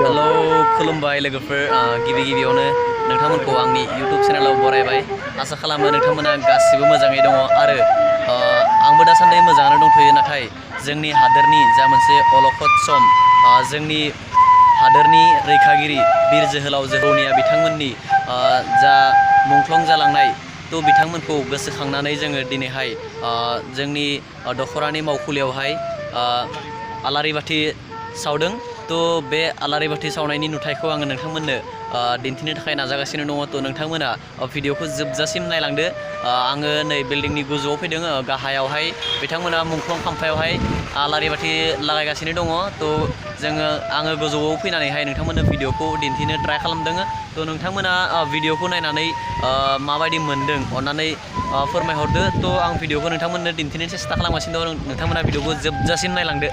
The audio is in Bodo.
हेलो खुलुमबाय लोगोफोर गिबि गिबियावनो नोंथांमोनखौ आंनि YouTube चेनेलाव बरायबाय आसा खालामो नोंथांमोना गासिबो मोजाङै दङ आरो आंबो दासान्दि मोजाङानो दंथ'यो नाथाय जोंनि हादोरनि जा मोनसे अलखद सम जोंनि हादोरनि रैखागिरि बिर जोहोलाव जोहोलावनिया बिथांमोननि जा मुंख्लं जालांनाय तो बिथांमोनखौ गोसोखांनानै जोङो दिनैहाय जोंनि दख'रानि मावखुलियावहाय आलारि बाथि सावदों तो बे आलारि बाथि सावनायनि नुथायखौ आङो नोंथांमोननो दिन्थिनो थाखाय नाजागासिनो दङ तो नोंथांमोना भिडिअखौ जोबजासिम नायलांदो आङो नै बिल्डिंनि गोजौआव फैदों गाहायावहाय बिथांमोना मुंख्लं खाम्फायावहाय आलारि बाथि लागायगासिनो दङ तो आङो गोजौआव फैनानैहाय नोंथांमोननो भिडिअखौ दिन्थिनो ट्राइ खालामदों तो नोंथांमोना भिडिअखौ नायनानै माबायदि मोनदों अन्नानै फोरमायहरदो तो आं भिडिअखौ नोंथांमोननो दिन्थिनो सेस्था खालामगासिनो दं नोंथांमोना भिडिअखौ जोबजासिम नायलांदो।